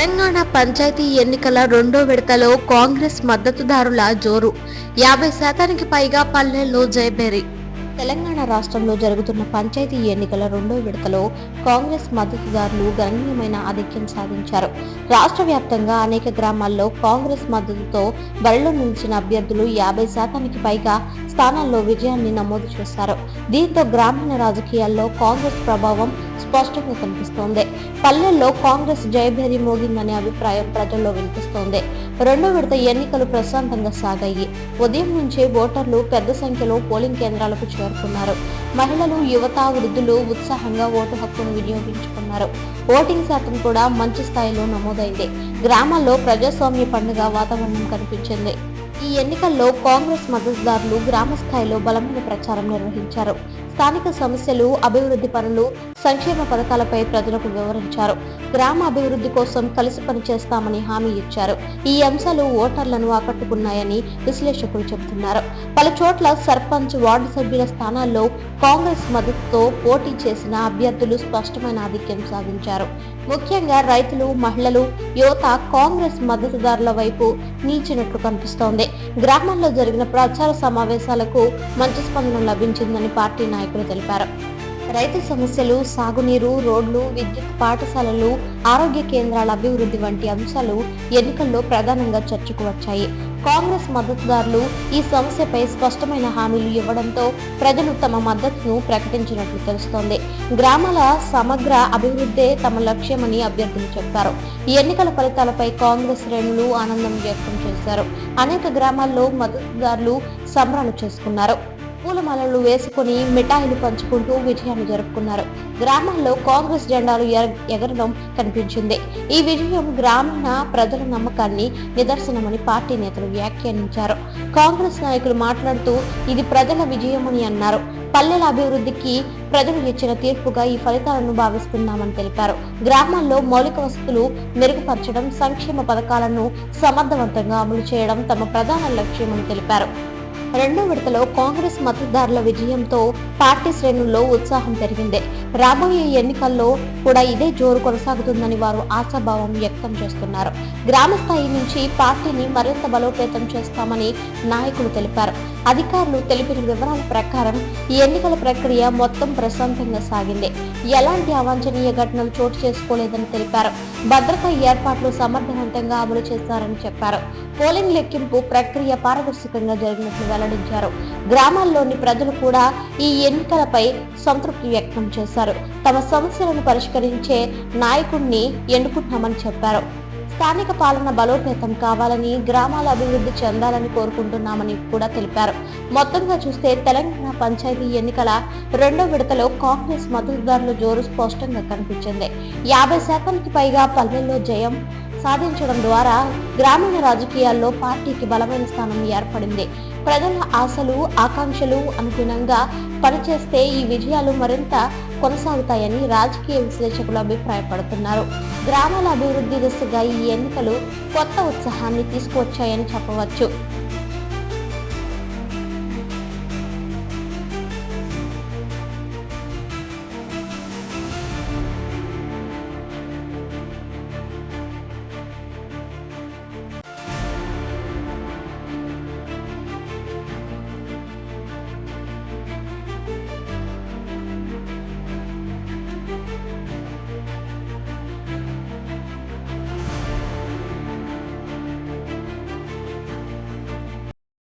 తెలంగాణ పంచాయతీ ఎన్నికల రెండో విడతలో కాంగ్రెస్ మద్దతుదారుల జోరు 50% పైగా పల్లెల్లో జయభేరి. తెలంగాణ రాష్ట్రంలో జరుగుతున్న పంచాయతీ ఎన్నికల రెండో విడతలో కాంగ్రెస్ మద్దతుదారులు గణనీయమైన ఆధిక్యం సాధించారు. రాష్ట్ర వ్యాప్తంగా అనేక గ్రామాల్లో కాంగ్రెస్ మద్దతుతో బరిలో నిలిచిన అభ్యర్థులు 50% పైగా స్థానాల్లో విజయాన్ని నమోదు చేశారు. దీంతో గ్రామీణ రాజకీయాల్లో కాంగ్రెస్ ప్రభావం స్పష్టంగా కనిపిస్తోంది. పల్లెల్లో కాంగ్రెస్ జయభేరి మోగిందనే అభిప్రాయం ప్రజల్లో వినిపిస్తోంది. రెండో విడత ఎన్నికలు ప్రశాంతంగా సాగాయి. ఉదయం నుంచే ఓటర్లు పెద్ద సంఖ్యలో పోలింగ్ కేంద్రాలకు చేరుకున్నారు. మహిళలు, యువత, వృద్ధులు ఉత్సాహంగా ఓటు హక్కును వినియోగించుకున్నారు. ఓటింగ్ శాతం కూడా మంచి స్థాయిలో నమోదైంది. గ్రామాల్లో ప్రజాస్వామ్య పండుగ వాతావరణం కనిపించింది. ఈ ఎన్నికల్లో కాంగ్రెస్ మద్దతుదారులు గ్రామ స్థాయిలో బలమైన ప్రచారం నిర్వహించారు. స్థానిక సమస్యలు, అభివృద్ధి పనులు, సంక్షేమ పథకాలపై ప్రజలకు వివరించారు. గ్రామ అభివృద్ధి కోసం కలిసి పనిచేస్తామని హామీ ఇచ్చారు. ఈ అంశాలు ఓటర్లను ఆకట్టుకున్నాయని విశ్లేషకులు చెబుతున్నారు. పలు చోట్ల సర్పంచ్, వార్డు సభ్యుల స్థానాల్లో కాంగ్రెస్ మద్దతుతో పోటీ చేసిన అభ్యర్థులు స్పష్టమైన ఆధిక్యం సాధించారు. ముఖ్యంగా రైతులు, మహిళలు, యువత కాంగ్రెస్ మద్దతుదారుల వైపు నిలిచినట్లు కనిపిస్తోంది. గ్రామాల్లో జరిగిన ప్రచార సమావేశాలకు మంచి స్పందన లభించిందని పార్టీ నాయకులు తెలిపారు. రైతు సమస్యలు, సాగునీరు, రోడ్లు, విద్యుత్, పాఠశాలలు, ఆరోగ్య కేంద్రాల అభివృద్ధి వంటి అంశాలు ఎన్నికల్లో ప్రధానంగా చర్చకు వచ్చాయి. కాంగ్రెస్ మద్దతుదారులు ఈ సమస్యపై స్పష్టమైన హామీలు ఇవ్వడంతో ప్రజలు తమ మద్దతును ప్రకటించినట్లు తెలుస్తోంది. గ్రామాల సమగ్ర అభివృద్ధే తమ లక్ష్యమని అభ్యర్థులు చెప్పారు. ఈ ఎన్నికల ఫలితాలపై కాంగ్రెస్ శ్రేణులు ఆనందం వ్యక్తం చేశారు. అనేక గ్రామాల్లో మద్దతుదారులు సంబరాలు చేసుకున్నారు. పూలమాలలు వేసుకుని మిఠాయిలు పంచుకుంటూ విజయాన్ని జరుపుకున్నారు. గ్రామాల్లో కాంగ్రెస్ జెండాలు ఎగరడం కనిపించింది. ఈ విజయం గ్రామీణ ప్రజల నమ్మకాన్ని నిదర్శనమని పార్టీ నేతలు వ్యాఖ్యానించారు. కాంగ్రెస్ నాయకులు మాట్లాడుతూ ఇది ప్రజల విజయమని అన్నారు. పల్లెల అభివృద్ధికి ప్రజలు ఇచ్చిన తీర్పుగా ఈ ఫలితాలను భావిస్తున్నామని తెలిపారు. గ్రామాల్లో మౌలిక వసతులు మెరుగుపరచడం, సంక్షేమ పథకాలను సమర్థవంతంగా అమలు చేయడం తమ ప్రధాన లక్ష్యమని తెలిపారు. రెండో విడతలో కాంగ్రెస్ మద్దతుదారుల విజయంతో పార్టీ శ్రేణుల్లో ఉత్సాహం పెరిగింది. రాబోయే ఎన్నికల్లో కూడా ఇదే జోరు కొనసాగుతుందని వారు ఆశాభావం వ్యక్తం చేస్తున్నారు. గ్రామ స్థాయి నుంచి పార్టీని మరింత బలోపేతం చేస్తామని నాయకులు తెలిపారు. అధికారులు తెలిపిన వివరాల ప్రకారం ఈ ఎన్నికల ప్రక్రియ మొత్తం ప్రశాంతంగా సాగింది. ఎలాంటి అవాంఛనీయ ఘటనలు చోటు చేసుకోలేదని తెలిపారు. భద్రతా ఏర్పాట్లు సమర్థవంతంగా అమలు చేశారని చెప్పారు. పోలింగ్ లెక్కింపు ప్రక్రియ పారదర్శకంగా జరిగినట్లు వెల్లడించారు. గ్రామాల్లోని ప్రజలు కూడా ఈ ఎన్నికలపై సంతృప్తి వ్యక్తం చేశారు. తమ సమస్యలను పరిష్కరించే నాయకుడిని ఎన్నుకుంటున్నామని చెప్పారు. స్థానిక పాలన బలోపేతం కావాలని, గ్రామాల అభివృద్ధి చెందాలని కోరుకుంటున్నామని కూడా తెలిపారు. మొత్తంగా చూస్తే తెలంగాణ పంచాయతీ ఎన్నికల రెండో విడతలో కాంగ్రెస్ మద్దతుదారుల జోరు స్పష్టంగా కనిపించింది. 50% పైగా పల్లెల్లో జయం సాధించడం ద్వారా గ్రామీణ రాజకీయాల్లో పార్టీకి బలమైన స్థానం ఏర్పడింది. ప్రజల ఆశలు, ఆకాంక్షలు అనుగుణంగా పనిచేస్తే ఈ విజయాలు మరింత కొనసాగుతాయని రాజకీయ విశ్లేషకులు అభిప్రాయపడుతున్నారు. గ్రామాల అభివృద్ధి దిశగా ఈ ఎన్నికలు కొత్త ఉత్సాహాన్ని తీసుకువచ్చాయని చెప్పవచ్చు.